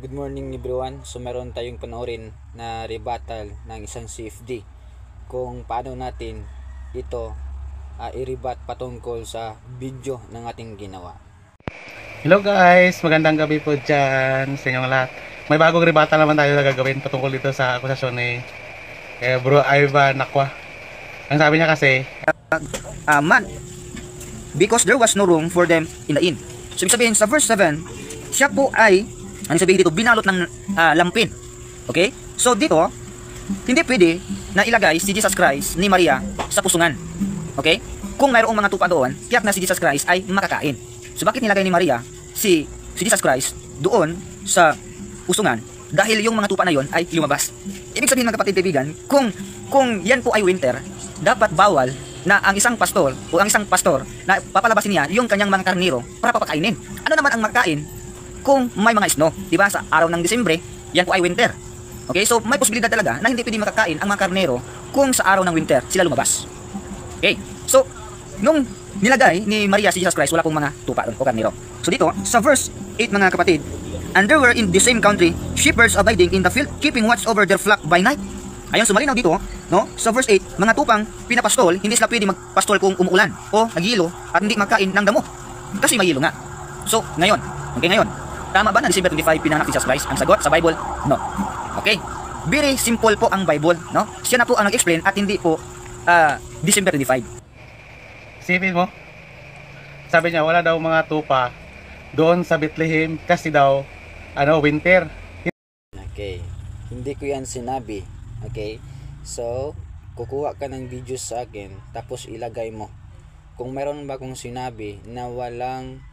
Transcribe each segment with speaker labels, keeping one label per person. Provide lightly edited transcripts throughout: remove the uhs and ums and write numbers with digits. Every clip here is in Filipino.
Speaker 1: Good morning everyone. So meron tayong panoorin na rebuttal ng isang CFD kung paano natin ito i-rebut patungkol sa video ng ating ginawa.
Speaker 2: Hello guys, magandang gabi po dyan sa inyong lahat. May bagong rebuttal naman tayo na gagawin patungkol dito sa akusasyon ni Bro Ivan Nakwa. Ang sabi niya kasi,
Speaker 3: man, because there was no room for them in the inn. So ibig sabihin sa verse 7, siya po ay, ano sabihin dito, binalot ng lampin. Okay? So dito, hindi pwede na ilagay si Jesus Christ ni Maria sa pusungan. Okay? Kung mayroong mga tupa doon, tiyak na si Jesus Christ ay makakain. So bakit nilagay ni Maria si Jesus Christ doon sa pusungan? Dahil yung mga tupa na yon ay lumabas. Ibig sabihin mga kapatid kaibigan, kung yan po ay winter, dapat bawal na ang isang pastor o ang isang pastor na papalabasin niya yung kanyang mga karniro para papakainin. Ano naman ang makain kung may mga snow? Diba? Sa araw ng Disyembre, yan po ay winter. Okay, so may posibilidad talaga na hindi pwede makakain ang mga karnero kung sa araw ng winter sila lumabas. Okay, so nung nilagay ni Maria si Jesus Christ, wala pong mga tupa o karnero. So dito, sa verse 8 mga kapatid, and there were in the same country shepherds abiding in the field, keeping watch over their flock by night. Ayun, so malinaw dito, no? Sa verse 8, mga tupang pinapastol, hindi sila pwede magpastol kung umuulan o nagilo at hindi magkain ng damo. Kasi may hilo nga. So, ngayon, tama ba na December 25 pinanganak si Jesus Christ? Ang sagot sa Bible, no. Okay, very simple po ang Bible, no? Siya na po ang nag-explain at hindi po December 25.
Speaker 2: isipin mo, sabi niya wala daw mga tupa doon sa Bethlehem kasi daw, winter.
Speaker 1: Okay, hindi ko yan sinabi. Okay, so kukuha ka ng video sa akin tapos ilagay mo kung meron ba akong sinabi na walang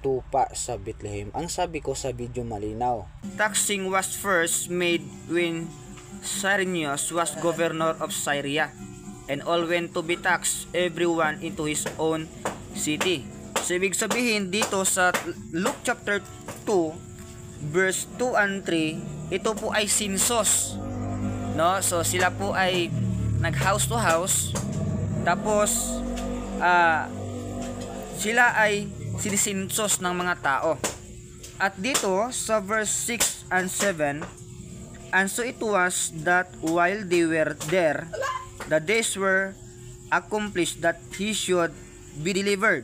Speaker 1: tupa sa Bethlehem. Ang sabi ko sa video malinaw.
Speaker 3: Taxing was first made when Cyrenius was governor of Syria, and all went to be taxed, everyone into his own city. So ibig sabihin dito sa Luke chapter 2 verse 2 and 3, ito po ay census, no? So sila po ay nag house to house, tapos sila ay sinisinsos ng mga tao. At dito sa verse 6 and 7, and so it was that while they were there, the days were accomplished that he should be delivered.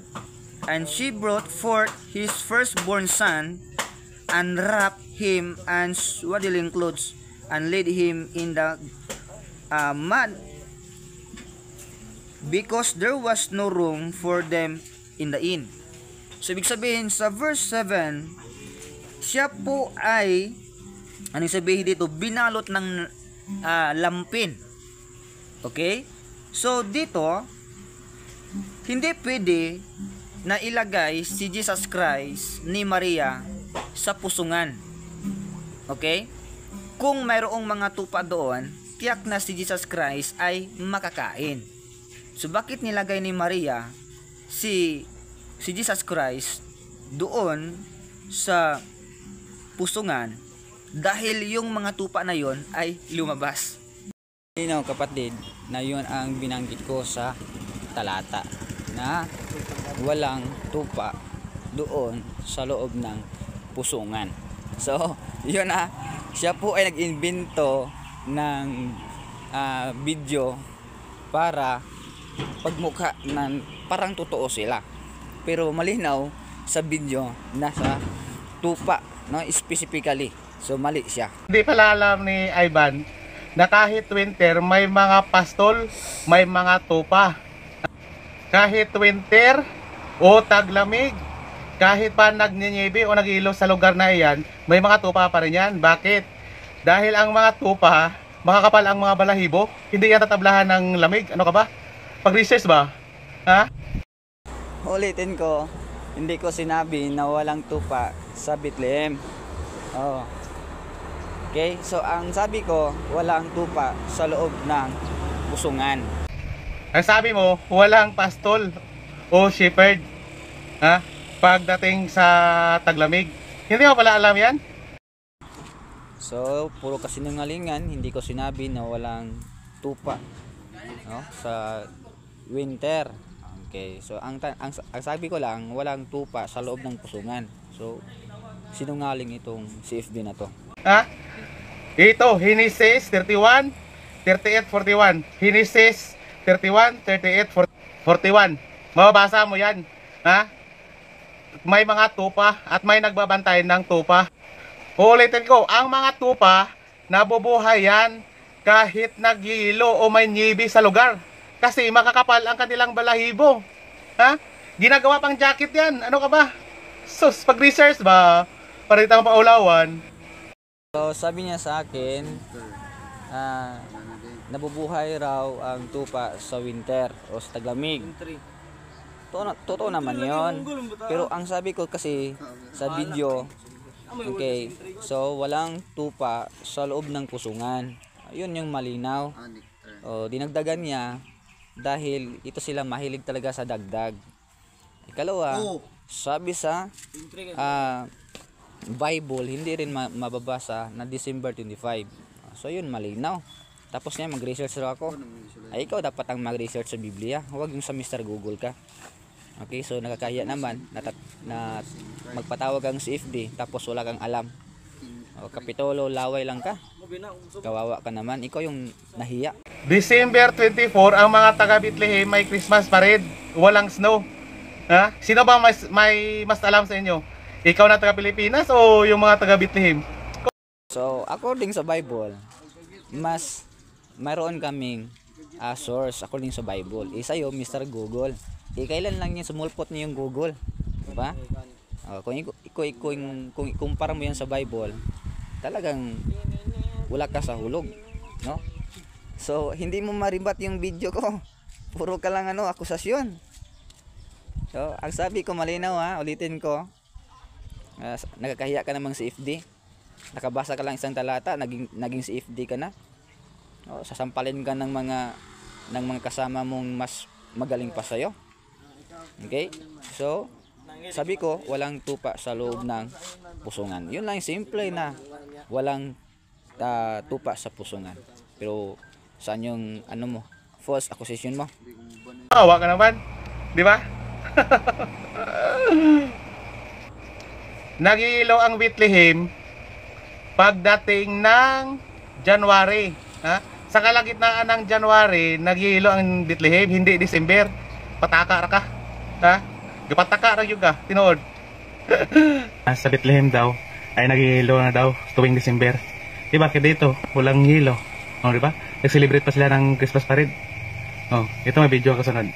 Speaker 3: And she brought forth his firstborn son, and wrapped him in swaddling clothes, and laid him in the mud, because there was no room for them in the inn. So ibig sabihin sa verse 7, siya po ay, anong sabihin dito, binalot ng lampin. Okay? So dito, hindi pwede na ilagay si Jesus Christ ni Maria sa pusungan. Okay? Kung mayroong mga tupa doon, tiyak na si Jesus Christ ay makakain. So bakit nilagay ni Maria si Jesus Christ doon sa pusungan? Dahil yung mga tupa na yon ay lumabas.
Speaker 1: Kapatid, na yun ang binanggit ko sa talata na walang tupa doon sa loob ng pusungan. So, yun siya po ay nag-invento ng video para pagmukha ng parang totoo sila. Pero malinaw sa video nasa tupa, no, specifically. So mali siya.
Speaker 2: Hindi pala alam ni Ivan na kahit winter may mga pastol, may mga tupa. Kahit winter o taglamig, kahit pa nagninyebe o nag-ilo sa lugar na iyan, may mga tupa pa rin yan. Bakit? Dahil ang mga tupa, makakapal ang mga balahibo, hindi yan tatablahan ng lamig. Ano ka ba? Pag-recess ba? Ha?
Speaker 1: Ulitin ko, hindi ko sinabi na walang tupa sa Bethlehem. Oh. Okay, so ang sabi ko, walang tupa sa loob ng pusungan.
Speaker 2: Ang sabi mo, walang pastol o shepherd, ha? Pagdating sa taglamig. Hindi mo pala alam yan?
Speaker 1: So, puro kasinungalingan, hindi ko sinabi na walang tupa, no, sa winter. Okay, so ang sabi ko lang, walang tupa sa loob ng pusungan. So, sinungaling itong si FB na to.
Speaker 2: Ha? Ito, Genesis 31, 38, 41. Genesis 31, 38, 41. Mababasa mo yan. Ha? May mga tupa at may nagbabantay ng tupa. Ulitin ko, ang mga tupa, nabubuhay yan kahit nagyilo o may nyibi sa lugar. Kasi makakapal ang kanilang balahibo. Ha? Ginagawa pang jacket yan. Ano ka ba? Sus, pag-research ba? Paritang paulawan.
Speaker 1: So sabi niya sa akin, nabubuhay raw ang tupa sa winter o sa taglamig. Totoo naman yon. Pero ang sabi ko kasi sa video, okay, so walang tupa sa loob ng pusungan. Yun yung malinaw. O, dinagdagan niya dahil ito sila mahilig talaga sa dagdag. Ikalawa, sabi sa Bible, hindi rin mababasa na December 25. So yun, malinaw. Tapos niya, mag-research raw ako. Ay, ikaw dapat ang mag-research sa Biblia. Huwag yung sa Mr. Google ka. Okay, so nakakaya naman na magpatawag ang CFD tapos wala kang alam. O, Kapitolo, laway lang ka. Kawawa ka naman. Ikaw yung nahiya.
Speaker 2: December 24, ang mga taga Bethlehem may Christmas parade. Walang snow. Ha? Sino ba may mas alam sa inyo? Ikaw na taga Pilipinas o yung mga taga Bethlehem?
Speaker 1: So, according sa Bible, mas mayroon kaming source according sa Bible. Isa yung Mr. Google. Kailan lang niya sumulpot niya yung Google. Diba? Kung ikumpara mo yan sa Bible, talagang wala ka sa hulog. No? So, hindi mo maribat yung video ko. Puro ka lang akusasyon. So, ang sabi ko malinaw ulitin ko. Nagkakahiya ka namang CFD. Nakabasa ka lang isang talata, naging CFD ka na. Sasampalin ka ng mga kasama mong mas magaling pa sa'yo. Okay? So, sabi ko, walang tupa sa loob ng pusungan. Yun lang, simple na walang tupa sa pusungan. Pero, saan yung false accusation mo?
Speaker 2: Awa ka naman. Di ba? Nag-iilaw ang Bethlehem pagdating ng January. Ha? Sa kalagitnaan ng January, nag-iilaw ang Bethlehem, hindi December. Pataka ka. Ha? Pataka ra yung ka, tinuod. Sa Bethlehem daw, ay nag-iilaw na daw tuwing December. Diba? Kaya dito, walang hilo. O, diba? Nag-celebrate pa sila ng Christmas parade. O, ito may video kasunod.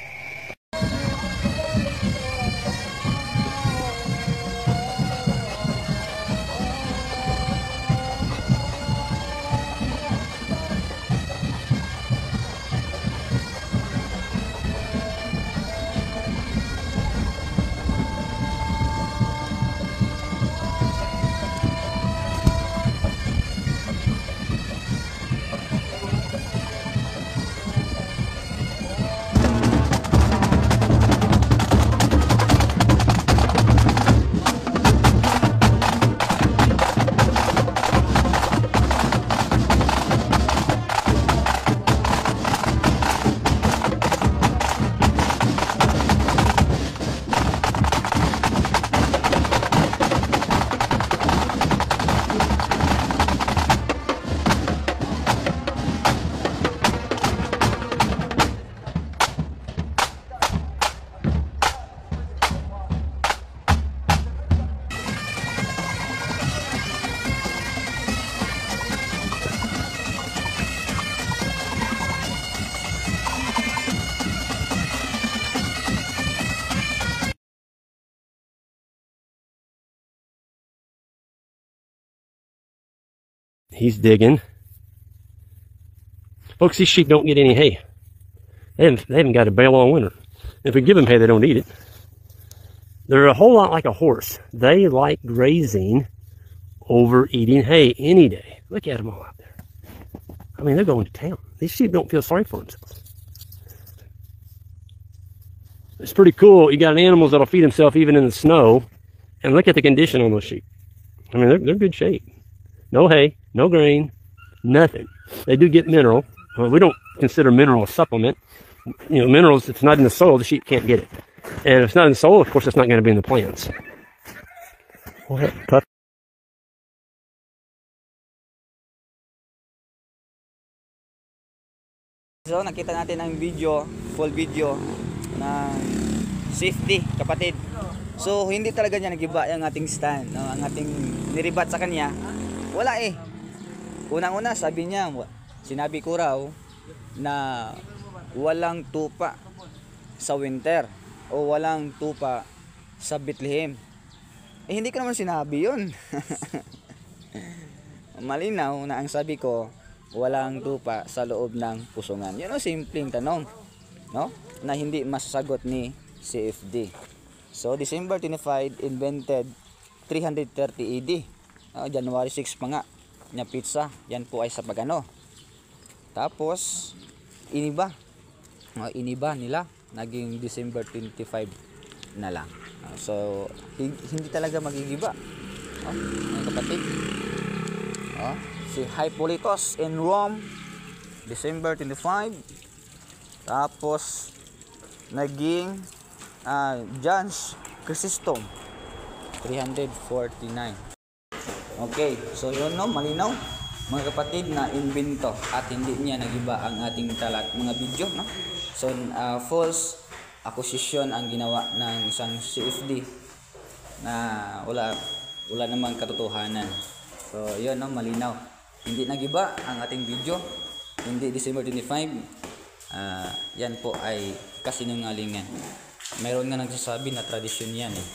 Speaker 4: He's digging. Folks, these sheep don't get any hay. They haven't got a bale all winter. If we give them hay, they don't eat it. They're a whole lot like a horse. They like grazing over eating hay any day. Look at them all out there. I mean, they're going to town. These sheep don't feel sorry for themselves. It's pretty cool. You got animals that'll feed themselves even in the snow. And look at the condition on those sheep. I mean, they're in good shape. No hay, no grain, nothing. They do get mineral. Well, we don't consider mineral a supplement. You know, minerals, if it's not in the soil, the sheep can't get it. And if it's not in the soil, of course, it's not going to be in the plants. What?
Speaker 1: So nakita natin ang video, full video ng safety, kapatid. So hindi talaga niya nagiba yung ating stand, no? Ang ating niribat sa kanya, wala eh. Unang-una sabi niya, sinabi ko raw na walang tupa sa winter o walang tupa sa Bethlehem. Eh hindi ko naman sinabi yun. Malinaw na ang sabi ko, walang tupa sa loob ng pusungan. Yan ang simpleng tanong, no? Na hindi masasagot ni CFD. So December 25 invented 330 AD. January 6 pa nga na pizza. Yan po ay sa pagano. Tapos iniba nila, naging December 25 na lang. So hindi talaga magigiba, mga kapatid. Si Hippolytus in Rome, December 25. Tapos naging John's Chrysostom 349. Okay, so yun, no, malinaw mga kapatid na invento at hindi niya nagiba ang ating mga video, no? So false accusation ang ginawa ng isang CFD na wala namang katotohanan. So yun, no, malinaw. Hindi nagiba ang ating video, hindi December 25. Yan po ay kasinungalingan. Mayroon nga nagsasabi na tradisyon yan eh.